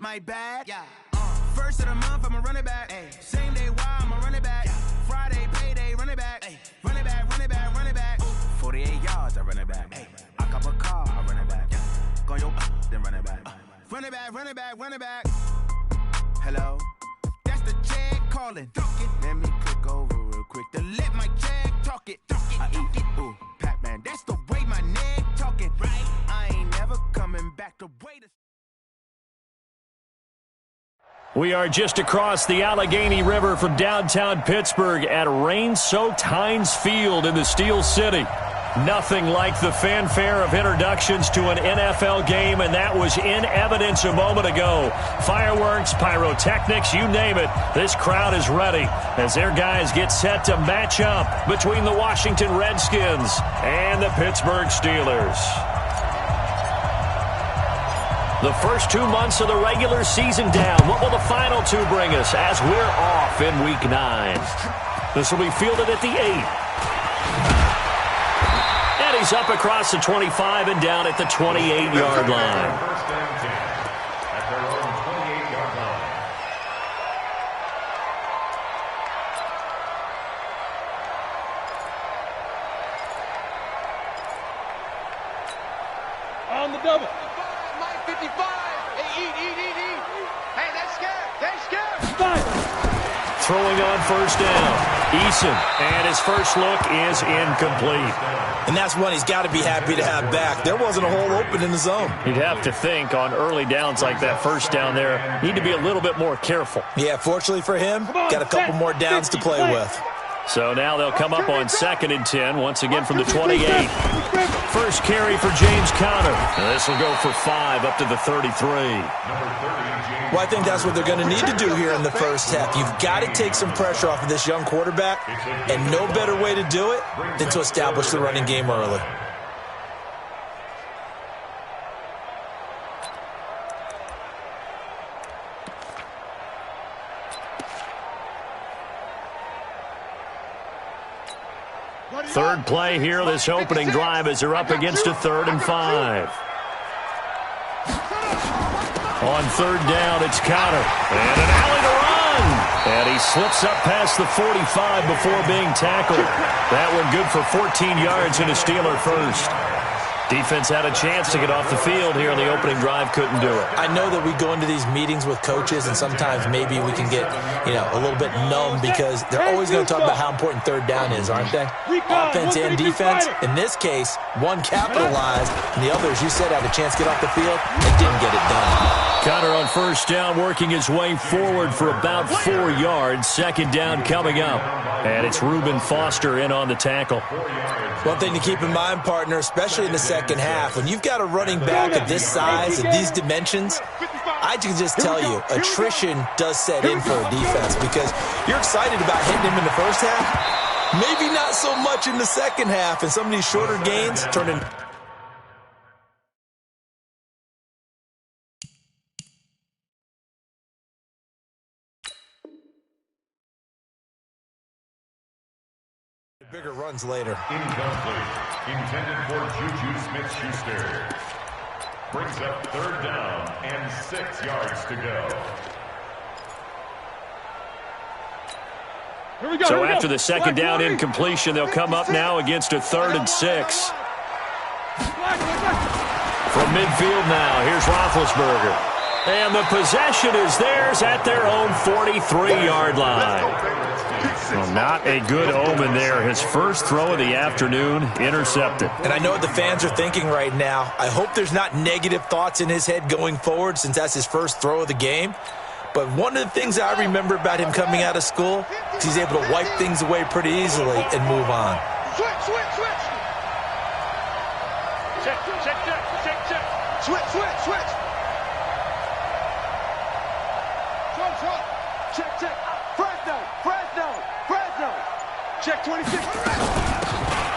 my bag. Yeah. First of the month, I'ma run it back. Ay. Same day, why I'ma run it back. Yeah. Friday, payday, run it back. Ay. Run it back, run it back, run it back. 48 yards, I run it back. Ay. I cop a car, I run it back. Yeah. Go your then run it back. Run it back, run it back, run it back. Hello, that's the check calling. Let me click over real quick to let my check talk it. I eat it, ooh, Pac-Man. That's the way my neck talking. Right, I ain't never coming back to wait. We are just across the Allegheny River from downtown Pittsburgh at rain-soaked Heinz Field in the Steel City. Nothing like the fanfare of introductions to an NFL game, and that was in evidence a moment ago. Fireworks, pyrotechnics, you name it. This crowd is ready as their guys get set to match up between the Washington Redskins and the Pittsburgh Steelers. The first 2 months of the regular season down. What will the final two bring us as we're off in Week 9? This will be fielded at the 8. And he's up across the 25 and down at the 28-yard line. First down 10 at their own 28-yard line. On the double. 55. Hey, eat. Hey, they're scared. They're scared. Throwing on first down. Eason, and his first look is incomplete. And that's one he's got to be happy to have back. There wasn't a hole open in the zone. You'd have to think on early downs like that first down there, need to be a little bit more careful. Yeah, fortunately for him, got a couple more downs to play with. So now they'll come up on 2nd and 10, once again from the 28. First carry for James Conner. And this will go for 5 up to the 33. Well, I think that's what they're going to need to do here in the first half. You've got to take some pressure off of this young quarterback, and no better way to do it than to establish the running game early. Third play here, this opening drive as they're up against a 3rd and 5. On 3rd down, it's Conner. And an alley to run. And he slips up past the 45 before being tackled. That one good for 14 yards and a Steeler first. Defense had a chance to get off the field here on the opening drive, couldn't do it. I know that we go into these meetings with coaches, and sometimes maybe we can get, a little bit numb because they're always going to talk about how important 3rd down is, aren't they? Offense and defense. In this case, one capitalized, and the others, you said, had a chance to get off the field and didn't get it done. Conner on first down, working his way forward for about 4 yards. 2nd down coming up. And it's Reuben Foster in on the tackle. One thing to keep in mind, partner, especially in the second half, when you've got a running back of this size and these dimensions, I can just tell you, attrition does set in for a defense because you're excited about hitting him in the first half, maybe not so much in the second half, and some of these shorter gains turn into... bigger runs later. Incomplete. Intended for Juju Smith-Schuster. Brings up 3rd down and 6 yards to go. So after the 2nd down incompletion, they'll come up now against a 3rd and 6. From midfield now, here's Roethlisberger. And the possession is theirs at their own 43-yard line. Well, not a good omen there. His first throw of the afternoon intercepted. And I know what the fans are thinking right now. I hope there's not negative thoughts in his head going forward since that's his first throw of the game. But one of the things I remember about him coming out of school is he's able to wipe things away pretty easily and move on. Switch. Check. Switch. Check. Fresno. Check 26.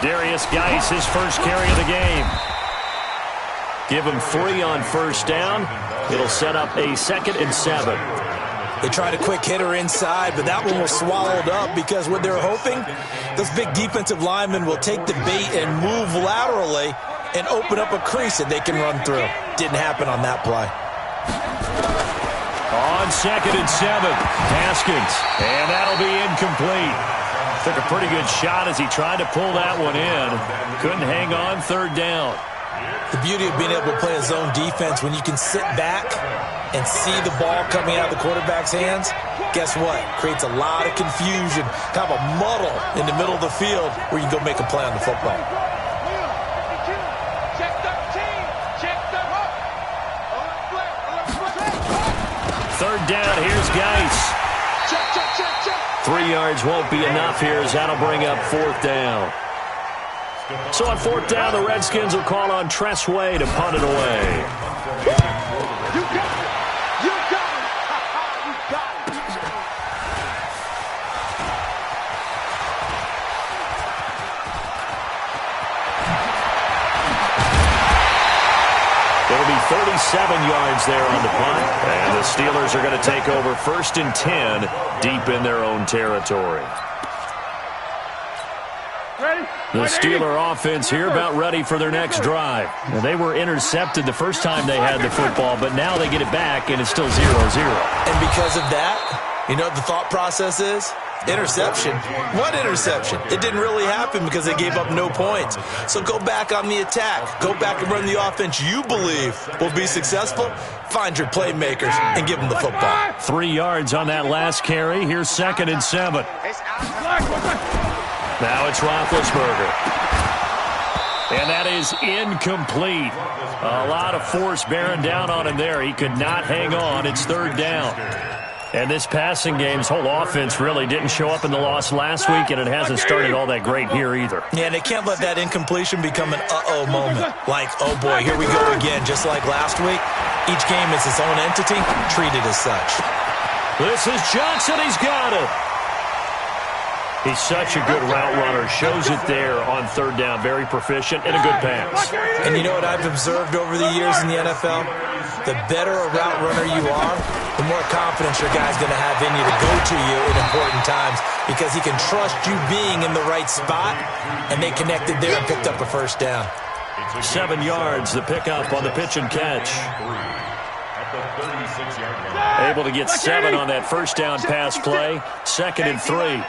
Darius Geis, his first carry of the game. Give him 3 on first down. It'll set up a 2nd and 7. They tried a quick hitter inside, but that one was swallowed up because what they're hoping, those big defensive linemen will take the bait and move laterally and open up a crease that they can run through. Didn't happen on that play. On 2nd and 7, Haskins. And that'll be incomplete. Took a pretty good shot as he tried to pull that one in. Couldn't hang on 3rd down. The beauty of being able to play a zone defense when you can sit back and see the ball coming out of the quarterback's hands, guess what? Creates a lot of confusion, kind of a muddle in the middle of the field where you can go make a play on the football. Third down, here's Geis. 3 yards won't be enough here as that'll bring up 4th down. So on 4th down, the Redskins will call on Tress Way to punt it away. You got it! You got it! You got it! It'll be 37 yards there on the punt. And the Steelers are going to take over 1st and 10 deep in their own territory. The Steeler offense here about ready for their next drive. Now, they were intercepted the first time they had the football, but now they get it back, and it's still 0-0. And because of that, you know what the thought process is? Interception. What interception? It didn't really happen because they gave up no points. So go back on the attack. Go back and run the offense you believe will be successful. Find your playmakers and give them the football. 3 yards on that last carry. Here's 2nd and 7. Now it's Roethlisberger. And that is incomplete. A lot of force bearing down on him there. He could not hang on. It's 3rd down. And this passing game's whole offense really didn't show up in the loss last week, and it hasn't started all that great here either. Yeah, and they can't let that incompletion become an uh-oh moment. Like, oh boy, here we go again, just like last week. Each game is its own entity, treated as such. This is Johnson. He's got it. He's such a good route runner. Shows it there on 3rd down. Very proficient and a good pass. And you know what I've observed over the years in the NFL? The better a route runner you are, the more confidence your guy's going to have in you to go to you in important times because he can trust you being in the right spot, and they connected there and picked up a 1st down. 7 yards, the pickup on the pitch and catch. Able to get 7 on that 1st down pass play. 2nd and 3.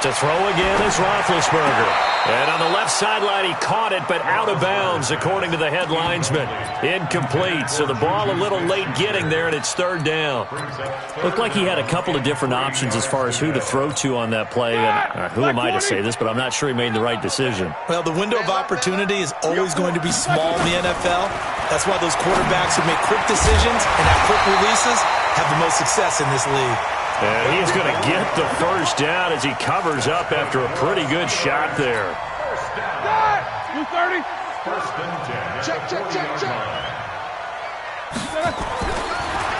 To throw again is Roethlisberger. And on the left sideline, he caught it, but out of bounds, according to the head linesman. Incomplete, so the ball a little late getting there, and it's 3rd down. Looked like he had a couple of different options as far as who to throw to on that play. And who am I to say this, but I'm not sure he made the right decision. Well, the window of opportunity is always going to be small in the NFL. That's why those quarterbacks who make quick decisions and have quick releases have the most success in this league. And he's going to get the 1st down as he covers up after a pretty good shot there. 230. Check.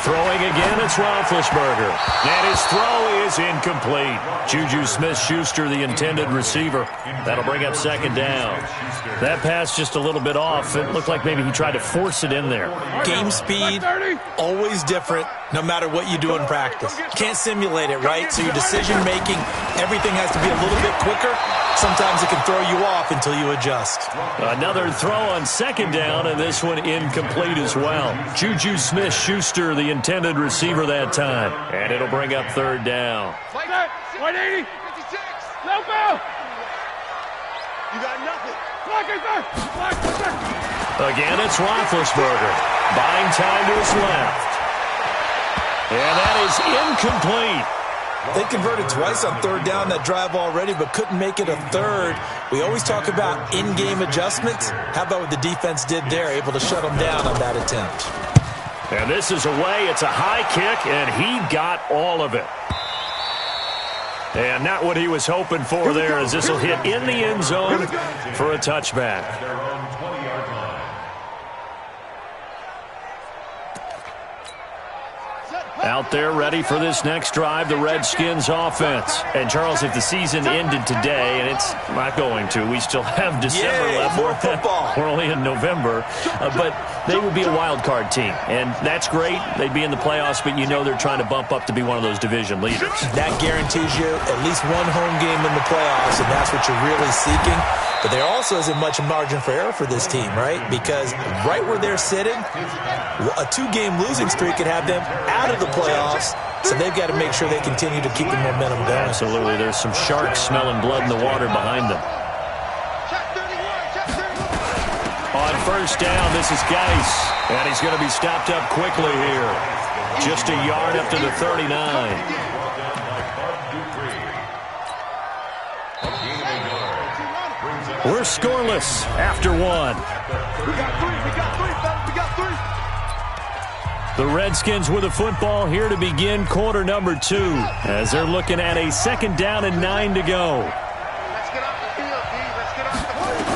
Throwing again, it's Roethlisberger. And his throw is incomplete. Juju Smith-Schuster, the intended receiver. That'll bring up 2nd down. That pass just a little bit off. It looked like maybe he tried to force it in there. Game speed, always different, no matter what you do in practice. Can't simulate it, right? So your decision-making, everything has to be a little bit quicker. Sometimes it can throw you off until you adjust. Another throw on 2nd down, and this one incomplete as well. Juju Smith-Schuster, the intended receiver that time. And it'll bring up 3rd down. 180. 56. No foul. You got nothing. Again, it's Roethlisberger. Buying time to his left. And that is incomplete. They converted twice on 3rd down that drive already, but couldn't make it a 3rd. We always talk about in-game adjustments. How about what the defense did there, able to shut them down on that attempt? And this is away. It's a high kick, and he got all of it. And not what he was hoping for there, as this will hit in the end zone for a touchback. Out there ready for this next drive, the Redskins offense. And, Charles, if the season ended today, and it's not going to, we still have December left. More football. We're only in November. But they would be a wild card team. And that's great. They'd be in the playoffs, but you know they're trying to bump up to be one of those division leaders. That guarantees you at least one home game in the playoffs, and that's what you're really seeking. But there also isn't much margin for error for this team, right? Because right where they're sitting, a 2-game losing streak could have them out of the playoffs. So they've got to make sure they continue to keep the momentum going. Absolutely. There's some sharks smelling blood in the water behind them. On first down, this is Geis. And he's going to be stopped up quickly here. Just a yard up to the 39. We're scoreless after one. We got three. The Redskins with the football here to begin quarter number 2 as they're looking at a 2nd down and 9 to go. Let's get off the field, D. Let's get off the field.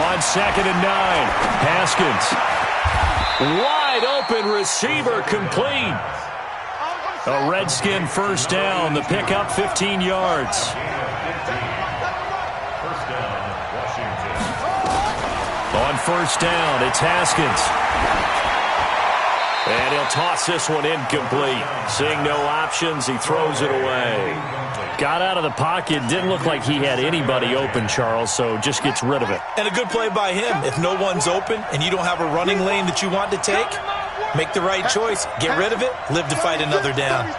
On 2nd and 9, Haskins. Wide open receiver complete. A Redskin first down. The pickup 15 yards. On first down, it's Haskins. And he'll toss this one incomplete. Seeing no options, he throws it away. Got out of the pocket. Didn't look like he had anybody open, Charles, so just gets rid of it. And a good play by him. If no one's open and you don't have a running lane that you want to take, make the right choice. Get rid of it. Live to fight another down.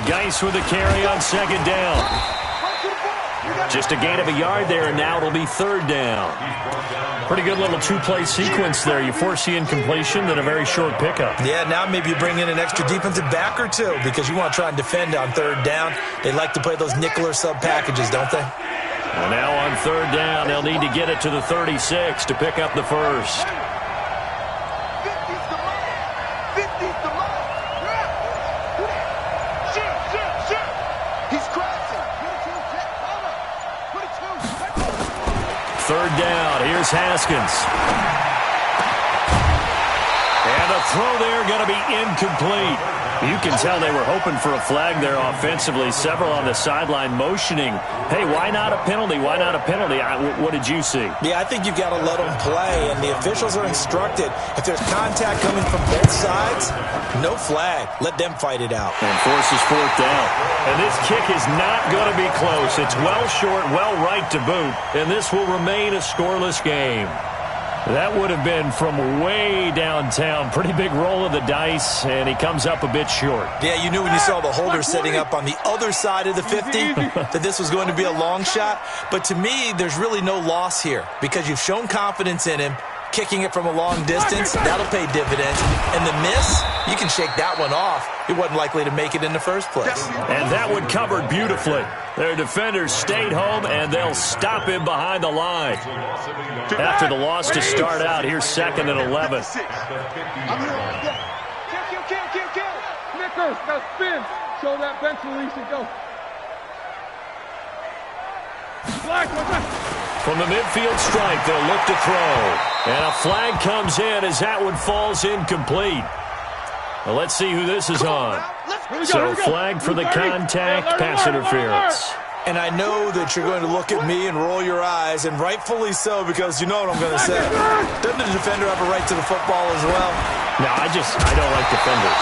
Geis with a carry on 2nd down. Just a gain of a yard there, and now it'll be 3rd down. Pretty good little 2-play sequence there. You force the incompletion, then a very short pickup. Yeah, now maybe you bring in an extra defensive back or two because you want to try and defend on 3rd down. They like to play those nickel or sub packages, don't they? And now on 3rd down, they'll need to get it to the 36 to pick up the first. Third down, here's Haskins. And a throw there going to be incomplete. You can tell they were hoping for a flag there offensively. Several on the sideline motioning, hey, why not a penalty? Why not a penalty? What did you see? Yeah, I think you've got to let them play, and the officials are instructed. If there's contact coming from both sides, no flag. Let them fight it out. And forces 4th down. And this kick is not going to be close. It's well short, well right to boot, and this will remain a scoreless game. That would have been from way downtown. Pretty big roll of the dice, and he comes up a bit short. Yeah, you knew when you saw the holder setting up on the other side of the 50 that this was going to be a long shot. But to me, there's really no loss here because you've shown confidence in him. Kicking it from a long distance, that'll pay dividends. And the miss, you can shake that one off. He wasn't likely to make it in the first place. And that one covered beautifully. Their defenders stayed home, and they'll stop him behind the line. After the loss to start out, here's 2nd and 11. Nickers, now spin. Show that bench release and go. From the midfield stripe, they'll look to throw. And a flag comes in as that one falls incomplete. Well, let's see who this is on. So flag for the contact, pass interference. And I know that you're going to look at me and roll your eyes, and rightfully so, because you know what I'm going to say. Doesn't the defender have a right to the football as well? No, I don't like defenders.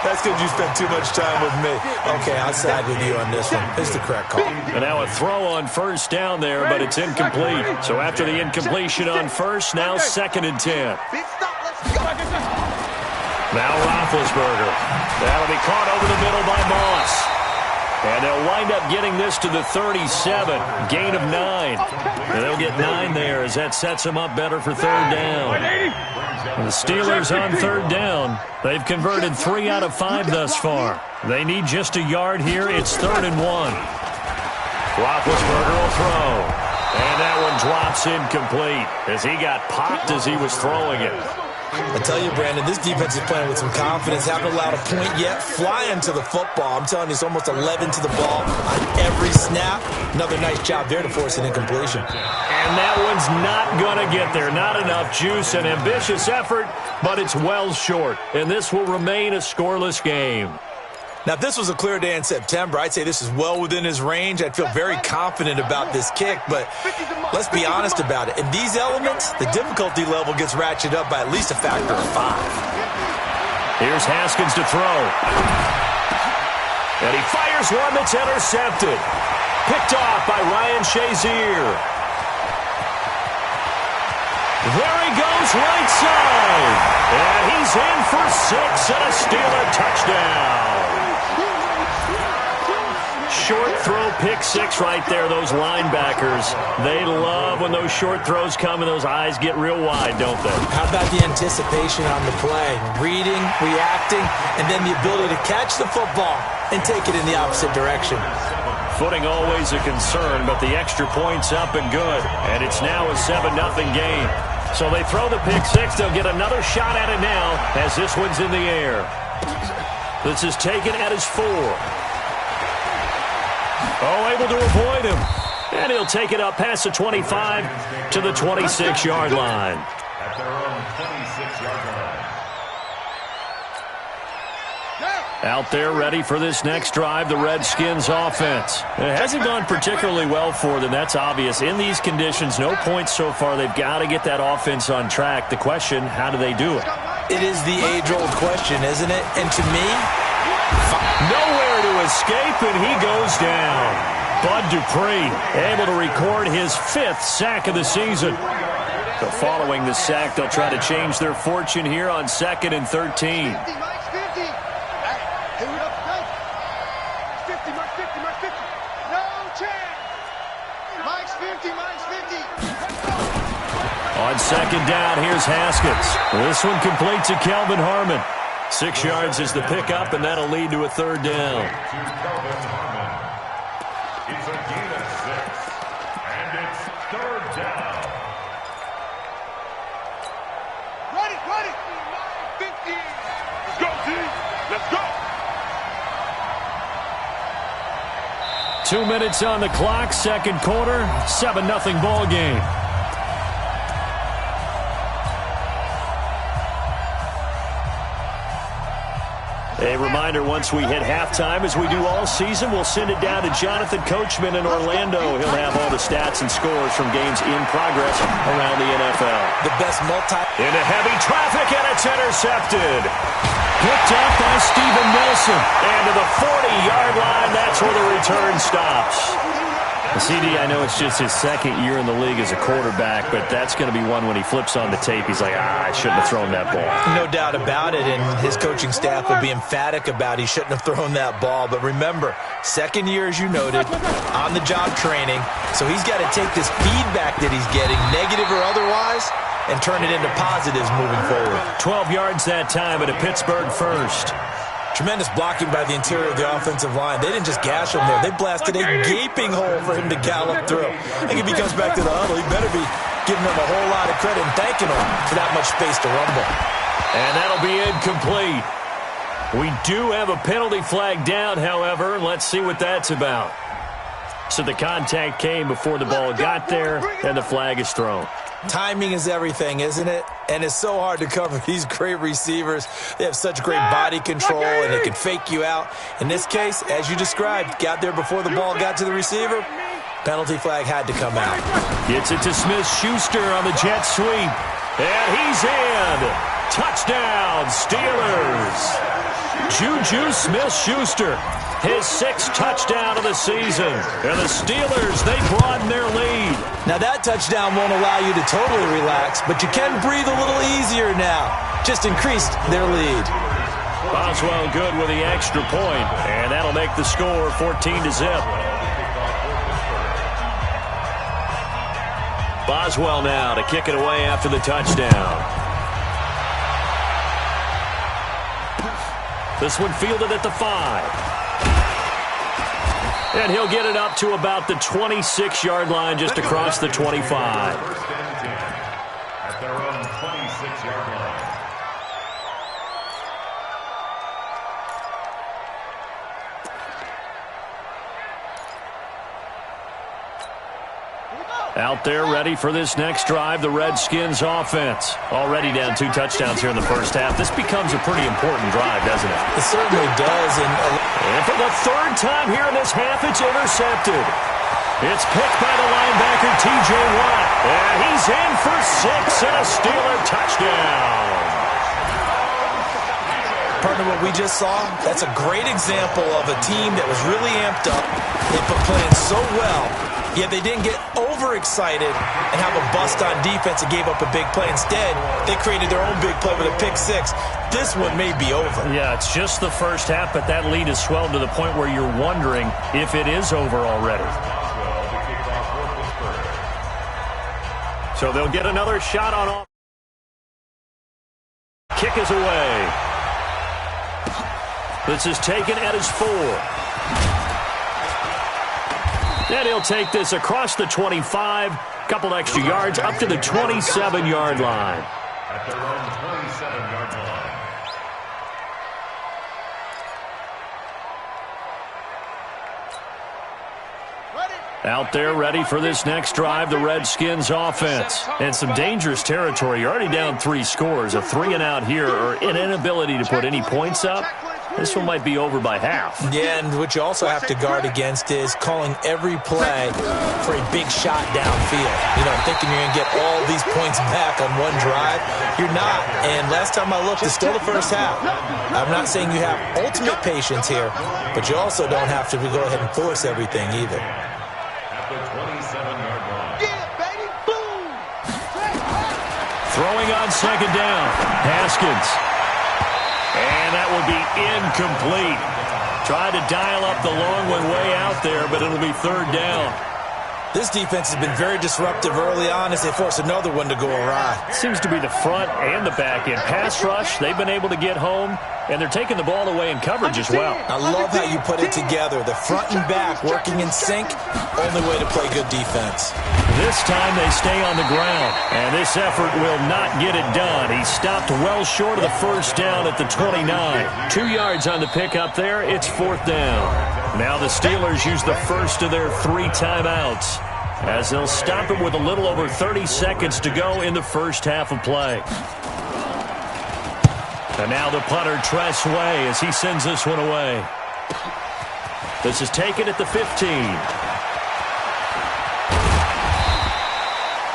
That's because you spent too much time with me. Okay, I'll side with you on this one. It's the correct call. And now a throw on first down there, but it's incomplete. So after the incompletion on first, now 2nd and 10. Now Roethlisberger. That'll be caught over the middle by Moss. And they'll wind up getting this to the 37. Gain of 9. And they'll get 9 there as that sets them up better for 3rd down. And the Steelers on 3rd down. They've converted 3 out of 5 thus far. They need just a yard here. It's 3rd and 1. Roethlisberger will throw. And that one drops incomplete as he got popped as he was throwing it. I tell you, Brandon, this defense is playing with some confidence. Haven't allowed a point yet. Flying to the football. I'm telling you, it's almost 11 to the ball on every snap. Another nice job there to force an incompletion. And that one's not going to get there. Not enough juice. An ambitious effort, but it's well short. And this will remain a scoreless game. Now, if this was a clear day in September, I'd say this is well within his range. I'd feel very confident about this kick, but let's be honest about it. In these elements, the difficulty level gets ratcheted up by at least a factor of 5. Here's Haskins to throw. And he fires one that's intercepted. Picked off by Ryan Shazier. There he goes, right side. And he's in for 6 and a Steeler touchdown. Short throw, pick 6 right there, those linebackers. They love when those short throws come and those eyes get real wide, don't they? How about the anticipation on the play? Reading, reacting, and then the ability to catch the football and take it in the opposite direction. Footing always a concern, but the extra point's up and good. And it's now a 7-0 game. So they throw the pick 6. They'll get another shot at it now as this one's in the air. This is taken at his 4. Oh, able to avoid him. And he'll take it up past the 25 to the 26-yard line. At their own 26-yard line. Out there ready for this next drive, the Redskins offense. It hasn't gone particularly well for them, that's obvious. In these conditions, no points so far. They've got to get that offense on track. The question, how do they do it? It is the age-old question, isn't it? And to me, nowhere to escape, and he goes down. Bud Dupree able to record his 5th sack of the season. So following the sack, they'll try to change their fortune here on 2nd and 13. On 2nd down, here's Haskins. This one completes to Kelvin Harmon. 6 yards is the pickup, and that'll lead to a 3rd down. It's a gain of 6, and it's 3rd down. Run it! 50! Let's go, team! Let's go! 2 minutes on the clock, 2nd quarter, 7-0 ball game. A reminder, once we hit halftime, as we do all season, we'll send it down to Jonathan Coachman in Orlando. He'll have all the stats and scores from games in progress around the NFL. the best Into heavy traffic, and it's intercepted. Picked up by Steven Nelson. And to the 40-yard line, that's where the return stops. CD, I know it's just his 2nd year in the league as a quarterback, but that's going to be one when he flips on the tape. He's like, I shouldn't have thrown that ball. No doubt about it, and his coaching staff will be emphatic about he shouldn't have thrown that ball. But remember, 2nd year, as you noted, on-the-job training, so he's got to take this feedback that he's getting, negative or otherwise, and turn it into positives moving forward. 12 yards that time at a Pittsburgh first. Tremendous blocking by the interior of the offensive line. They didn't just gash him there. They blasted a gaping hole for him to gallop through. I think if he comes back to the huddle, he better be giving them a whole lot of credit and thanking them for that much space to rumble. And that'll be incomplete. We do have a penalty flag down, however. Let's see what that's about. So the contact came before the ball got there, and the flag is thrown. Timing is everything, isn't it? And it's so hard to cover these great receivers. They have such great body control, and they can fake you out. In this case, as you described, got there before the ball got to the receiver. Penalty flag had to come out. Gets it to Smith-Schuster on the jet sweep. And he's in. Touchdown, Steelers. Juju Smith-Schuster, his 6th touchdown of the season. And the Steelers, they broaden their lead. Now that touchdown won't allow you to totally relax, but you can breathe a little easier now. Just increased their lead. Boswell good with the extra point, and that'll make the score 14-0. Boswell now to kick it away after the touchdown. This one fielded at the 5. And he'll get it up to about the 26-yard line, just across the 25. At their own 26-yard line. Out there ready for this next drive, the Redskins offense. Already down 2 touchdowns here in the first half. This becomes a pretty important drive, doesn't it? It certainly does. And for the third time here in this half, it's intercepted. It's picked by the linebacker, T.J. Watt. And he's in for 6 and a Steeler touchdown. Partner, what we just saw, that's a great example of a team that was really amped up. They put playing so well, yet they didn't get overexcited and have a bust on defense and gave up a big play. Instead, they created their own big play with a pick 6. This one may be over. Yeah, it's just the first half, but that lead has swelled to the point where you're wondering if it is over already. So they'll get another shot on off. Kick is away. This is taken at his 4. And he'll take this across the 25. Couple extra yards up to the 27-yard line. At their own 27-yard line. Out there ready for this next drive, the Redskins offense. And some dangerous territory. You're already down 3 scores. A 3-and-out here or an inability to put any points up. This one might be over by half. Yeah, and what you also have to guard against is calling every play for a big shot downfield. You know, thinking you're going to get all these points back on one drive. You're not. And last time I looked, it's still the first half. I'm not saying you have ultimate patience here, but you also don't have to go ahead and force everything either. At the 27-yard line. Yeah, baby, boom! Throwing on second down. Haskins. And that will be incomplete. Tried to dial up the long one way out there, but it'll be third down. This defense has been very disruptive early on as they force another one to go awry. Seems to be the front and the back end. Pass rush, they've been able to get home, and they're taking the ball away in coverage as well. I love how you put it together. The front and back working in sync, only way to play good defense. This time they stay on the ground, and this effort will not get it done. He stopped well short of the first down at the 29. 2 yards on the pickup there. It's fourth down. Now the Steelers use the first of their 3 timeouts as they'll stop it with a little over 30 seconds to go in the first half of play. And now the punter, Tress Way, as he sends this one away. This is taken at the 15.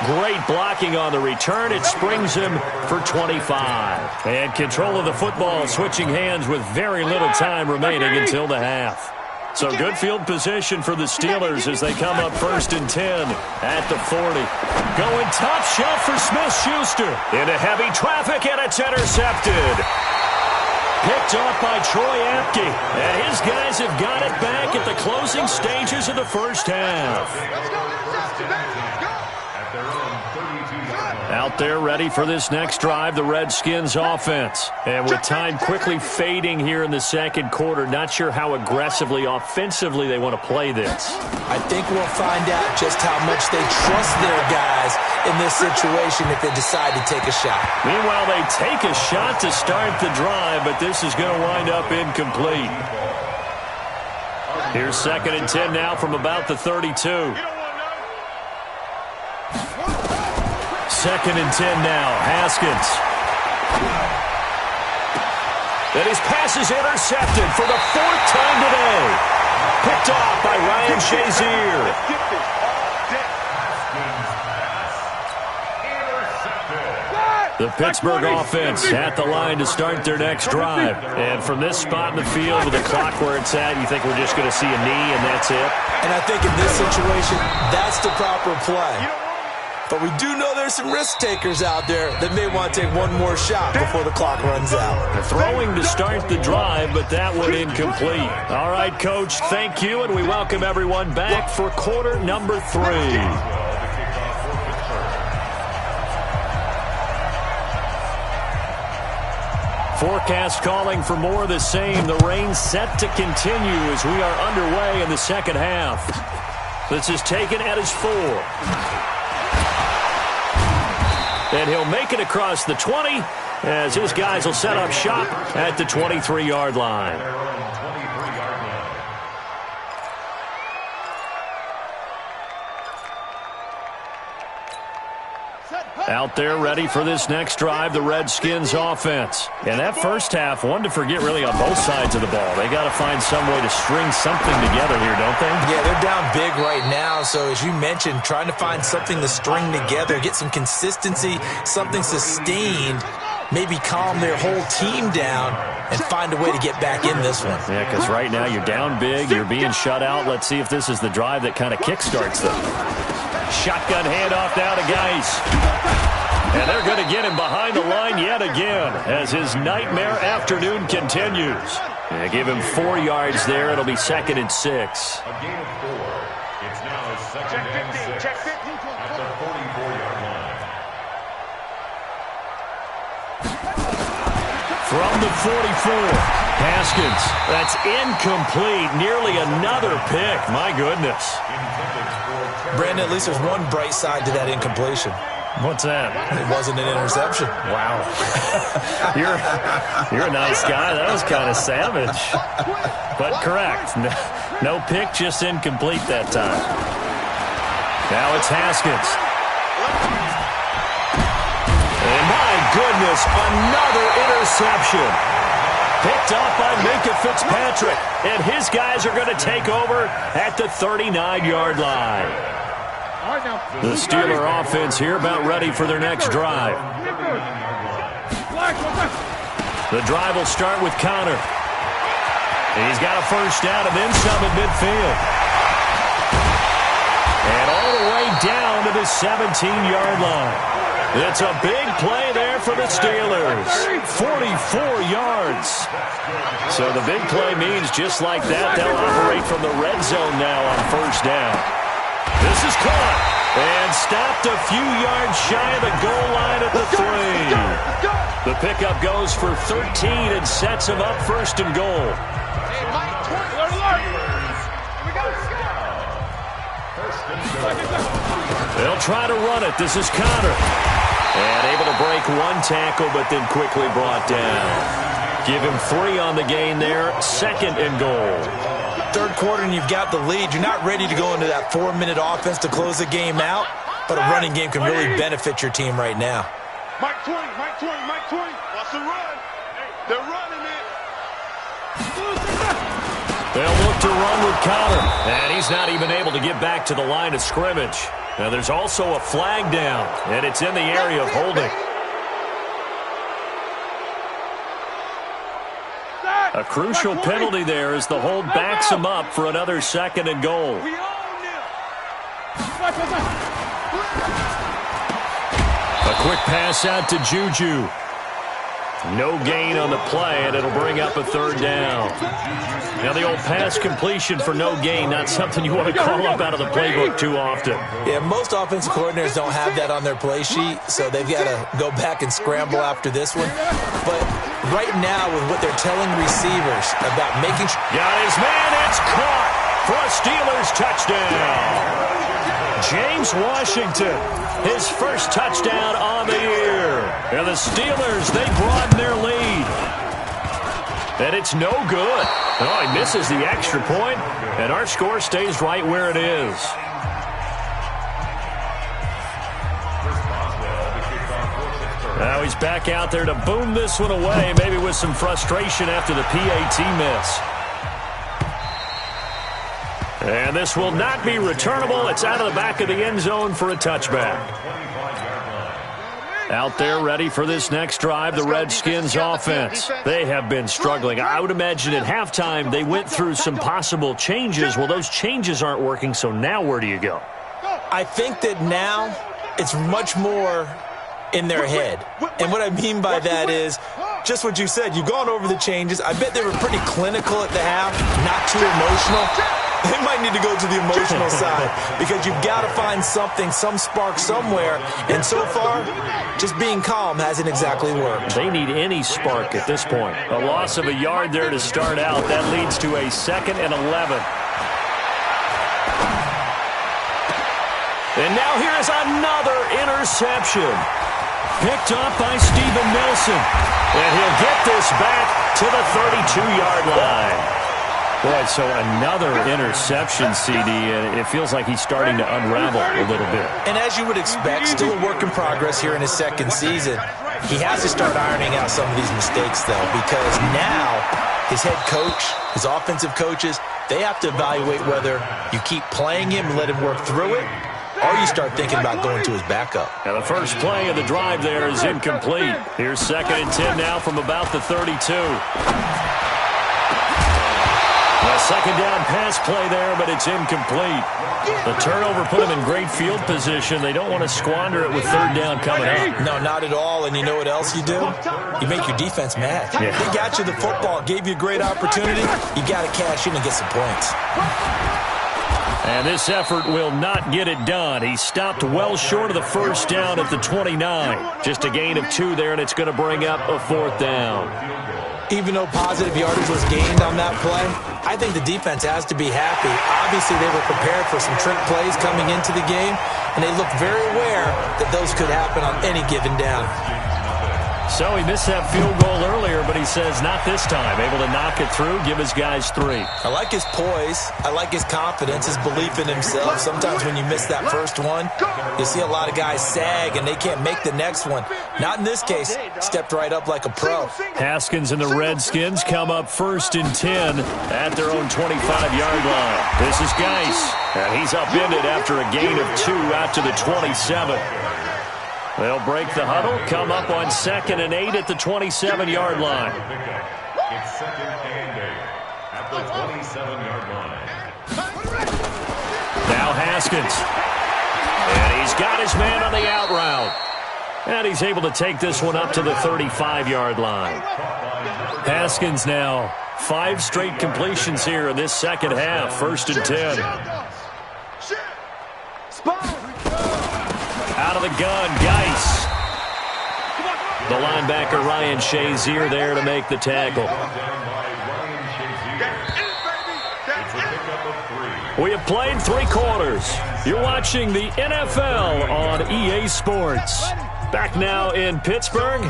Great blocking on the return. It springs him for 25. And control of the football switching hands with very little time remaining until the half. So good field position for the Steelers as they come up 1st and 10 at the 40. Going top shelf for Smith-Schuster. Into heavy traffic, and it's intercepted. Picked off by Troy Apke. And his guys have got it back at the closing stages of the first half. Out there ready for this next drive, the Redskins offense. And with time quickly fading here in the second quarter, not sure how aggressively, offensively they want to play this. I think we'll find out just how much they trust their guys in this situation if they decide to take a shot. Meanwhile, they take a shot to start the drive, but this is going to wind up incomplete. Here's 2nd and 10 now from about the 32. 2nd and 10 now. Haskins. And his pass is intercepted for the 4th time today. Picked off by Ryan Shazier. The Pittsburgh offense at the line to start their next drive. And from this spot in the field with the clock where it's at, you think we're just going to see a knee and that's it? And I think in this situation, that's the proper play. But we do know there's some risk takers out there that may want to take one more shot before the clock runs out. They're throwing to start the drive, but that one incomplete. All right, Coach, thank you, and we welcome everyone back for quarter number 3. Forecast calling for more of the same. The rain set to continue as we are underway in the second half. This is taken at his 4. And he'll make it across the 20 as his guys will set up shop at the 23-yard line. Out there ready for this next drive, the Redskins offense. And that first half, one to forget really on both sides of the ball. They got to find some way to string something together here, don't they? Yeah, they're down big right now. So as you mentioned, trying to find something to string together, get some consistency, something sustained, maybe calm their whole team down and find a way to get back in this one. Yeah, because right now you're down big, you're being shut out. Let's see if this is the drive that kind of kickstarts them. Shotgun handoff now to Geis. And they're going to get him behind the line yet again as his nightmare afternoon continues. Yeah, give him 4 yards there. It'll be 2nd and 6. A gain of 4. It's now 2nd and 6 at the 44-yard line. From the 44, Haskins. That's incomplete. Nearly another pick. My goodness. Brandon, at least there's one bright side to that incompletion. What's that? It wasn't an interception. Wow. You're a nice guy. That was kind of savage. But correct. No pick, just incomplete that time. Now it's Haskins. And my goodness, another interception. Picked up by Minkah Fitzpatrick. And his guys are going to take over at the 39-yard line. The Steeler offense here about ready for their next drive. The drive will start with Connor. He's got a first down and then some at midfield. And all the way down to the 17-yard line. It's a big play there for the Steelers. 44 yards. So the big play means just like that, they'll operate from the red zone now on first down. This is caught and stopped a few yards shy of the goal line at the 3. The pickup goes for 13 and sets him up 1st and goal. They'll try to run it. This is Connor. And able to break one tackle, but then quickly brought down. Give him 3 on the gain there. 2nd and goal. 3rd quarter and you've got the lead. You're not ready to go into that 4-minute offense to close the game out, but a running game can really benefit your team right now. Mike 20. Watch the run. They're running it. They'll look to run with Connor. And he's not even able to get back to the line of scrimmage. Now there's also a flag down, and it's in the area of holding. A crucial penalty there as the hold backs him up for another 2nd and goal. A quick pass out to Juju. No gain on the play, and it'll bring up a 3rd down. Now the old pass completion for no gain, not something you want to call up out of the playbook too often. Yeah, most offensive coordinators don't have that on their play sheet, so they've got to go back and scramble after this one. But right now, with what they're telling receivers about making sure... Got his man, it's caught for a Steelers touchdown. James Washington, his first touchdown on the year. And the Steelers, they broaden their lead. And it's no good. Oh, he misses the extra point, and our score stays right where it is. Now he's back out there to boom this one away, maybe with some frustration after the PAT miss. And this will not be returnable. It's out of the back of the end zone for a touchback. Out there ready for this next drive, the Redskins offense. They have been struggling. I would imagine at halftime they went through some possible changes. Well, those changes aren't working, so now where do you go? I think that now it's much more in their head. And what I mean by that is just what you said. You've gone over the changes. I bet they were pretty clinical at the half, not too emotional. They might need to go to the emotional side because you've got to find something, some spark somewhere. And so far, just being calm hasn't exactly worked. They need any spark at this point. A loss of a yard there to start out. That leads to a 2nd and 11. And now here is another interception. Picked up by Steven Nelson. And he'll get this back to the 32-yard line. Boy, so another interception, CD, and it feels like he's starting to unravel a little bit. And as you would expect, still a work in progress here in his second season. He has to start ironing out some of these mistakes, though, because now his head coach, his offensive coaches, they have to evaluate whether you keep playing him and let him work through it, or you start thinking about going to his backup. Now the first play of the drive there is incomplete. Here's 2nd and 10 now from about the 32. A second down pass play there, but it's incomplete. The turnover put them in great field position. They don't want to squander it with 3rd down coming up. No, not at all. And you know what else you do? You make your defense mad. Yeah. They got you the football, gave you a great opportunity. You got to cash in and get some points. And this effort will not get it done. He stopped well short of the first down at the 29. Just a gain of 2 there, and it's going to bring up a 4th down. Even though positive yardage was gained on that play, I think the defense has to be happy. Obviously, they were prepared for some trick plays coming into the game, and they looked very aware that those could happen on any given down. So he missed that field goal earlier, but he says not this time. Able to knock it through, give his guys 3. I like his poise. I like his confidence, his belief in himself. Sometimes when you miss that first one, you see a lot of guys sag and they can't make the next one. Not in this case. Stepped right up like a pro. Haskins and the Redskins come up 1st and 10 at their own 25-yard line. This is Geis, and he's upended after a gain of 2 out to the 27. They'll break the huddle, come up on 2nd and 8 at the 27-yard line. It's 2nd and 8 at the 27-yard line. Now Haskins. And he's got his man on the out route. And he's able to take this one up to the 35-yard line. Haskins now 5 straight completions here in this second half. 1st and 10. Out of the gun, Geis. The linebacker, Ryan Shazier, there to make the tackle. We have played 3 quarters. You're watching the NFL on EA Sports. Back now in Pittsburgh.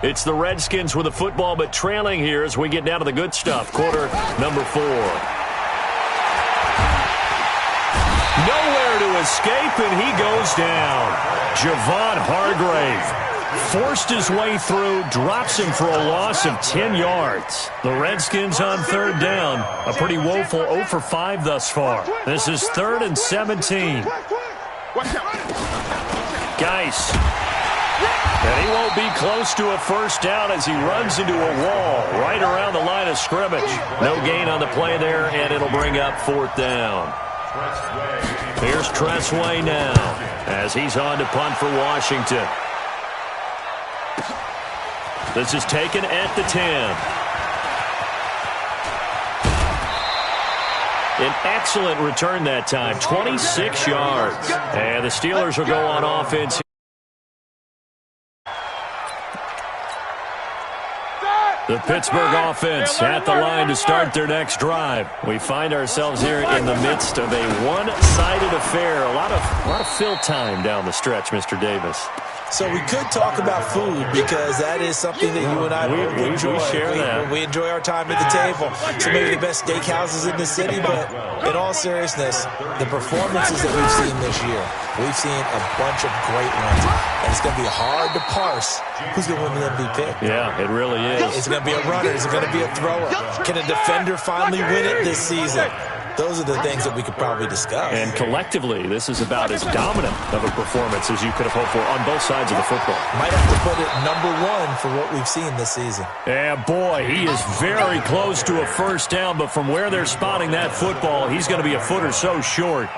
It's the Redskins with the football, but trailing here as we get down to the good stuff. Quarter number 4. Nowhere to escape, and he goes down. Javon Hargrave forced his way through, drops him for a loss of 10 yards. The Redskins on 3rd down. A pretty woeful 0 for 5 thus far. This is 3rd and 17. Geis. And he won't be close to a first down as he runs into a wall right around the line of scrimmage. No gain on the play there, and it'll bring up 4th down. Here's Tressway now as he's on to punt for Washington. This is taken at the 10. An excellent return that time, 26 yards. And the Steelers will go on offense. The Pittsburgh offense at the line to start their next drive. We find ourselves here in the midst of a one-sided affair. A lot of fill time down the stretch, Mr. Davis. So we could talk about food because that is something that you and I enjoy. We share that. We enjoy our time at the table. So maybe the best steakhouses in the city, but in all seriousness, the performances that we've seen this year, we've seen a bunch of great ones. And it's going to be hard to parse who's going to win the MVP. Yeah, it really is. Is it going to be a runner? Is it going to be a thrower? Can a defender finally win it this season? Those are the things that we could probably discuss. And collectively, this is about as dominant of a performance as you could have hoped for on both sides of the football. Might have to put it #1 for what we've seen this season. Yeah, boy, he is very close to a first down, but from where they're spotting that football, he's going to be a foot or so short.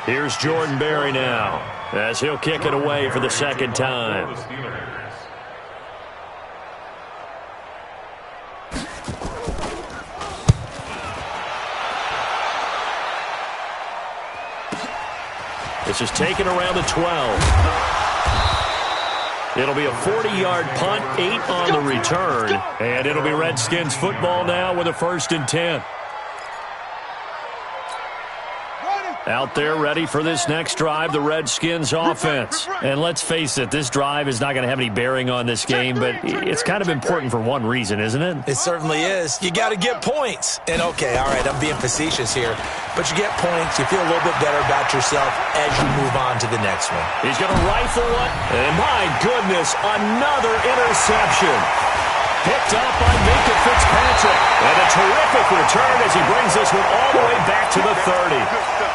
Here's Jordan Berry now as he'll kick it away for the second time. This is taken around the 12. It'll be a 40-yard punt, 8 on the return. And it'll be Redskins football now with a 1st and 10. Out there ready for this next drive, the Redskins offense. And let's face it, this drive is not going to have any bearing on this game, but it's kind of important for one reason, isn't it? It certainly is. You got to get points. And okay, all right, I'm being facetious here, but you get points, you feel a little bit better about yourself as you move on to the next one. He's going to rifle one, and my goodness, another interception. Picked up by Minka Fitzpatrick. And a terrific return as he brings this one all the way back to the 30.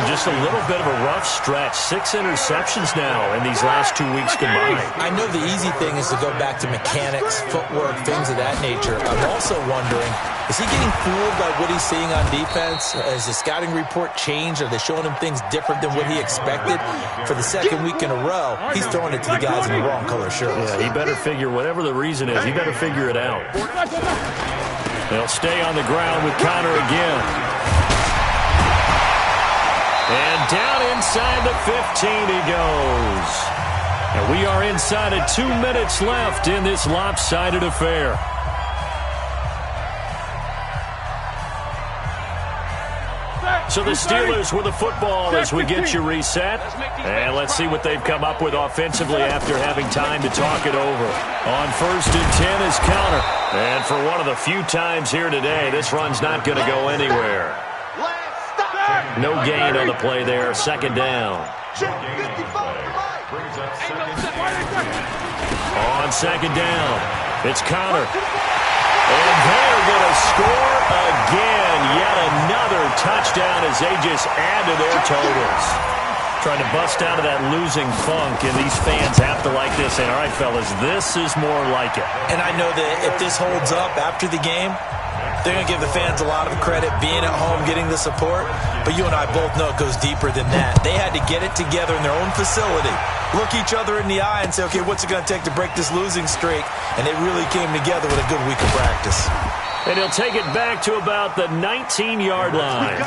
Just a little bit of a rough stretch. 6 interceptions now in these last 2 weeks combined. I know the easy thing is to go back to mechanics, footwork, things of that nature. I'm also wondering, is he getting fooled by what he's seeing on defense? Has the scouting report changed? Are they showing him things different than what he expected? For the second week in a row, he's throwing it to the guys in the wrong color shirts. Yeah, he better figure, whatever the reason is, he better figure it out. They'll stay on the ground with Connor again. And down inside the 15 he goes. And we are inside of 2 minutes left in this lopsided affair. So the Steelers with the football as we get you reset. And let's see what they've come up with offensively after having time to talk it over. On 1st and 10 is Connor. And for one of the few times here today, this run's not going to go anywhere. No gain on the play there. 2nd down. On 2nd down, it's Connor. And they're going to score again. Yet another touchdown as they just add to their totals. Trying to bust out of that losing funk, and these fans have to like this. And all right, fellas, this is more like it. And I know that if this holds up after the game, they're going to give the fans a lot of credit being at home, getting the support. But you and I both know it goes deeper than that. They had to get it together in their own facility, look each other in the eye and say, okay, what's it going to take to break this losing streak? And it really came together with a good week of practice. And he'll take it back to about the 19-yard line.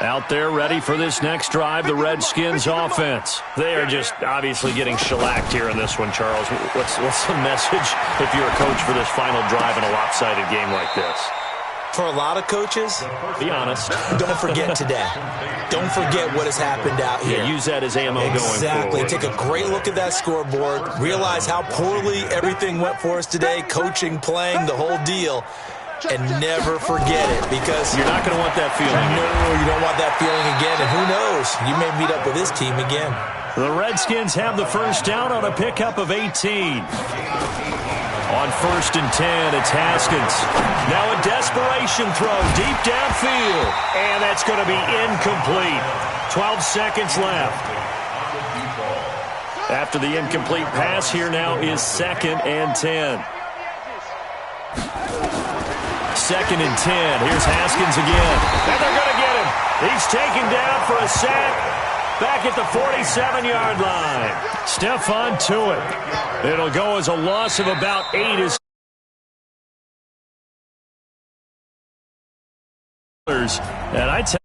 Out there ready for this next drive, the Redskins offense. They are just obviously getting shellacked here in this one, Charles. What's the message if you're a coach for this final drive in a lopsided game like this? For a lot of coaches, be honest. Don't forget today. Don't forget what has happened out here. Yeah, use that as ammo going forward. Exactly. Take a great look at that scoreboard. Realize how poorly everything went for us today, coaching, playing, the whole deal. And never forget it, because you're not going to want that feeling. No, you don't want that feeling again. And who knows? You may meet up with this team again. The Redskins have the 1st down on a pickup of 18. On 1st and 10, it's Haskins. Now a desperation throw deep downfield. And that's going to be incomplete. 12 seconds left. After the incomplete pass, here now is 2nd and 10. 2nd and 10. Here's Haskins again. And they're going to get him. He's taken down for a sack back at the 47-yard line. Stephon Tuitt. It'll go as a loss of about 8. And I tell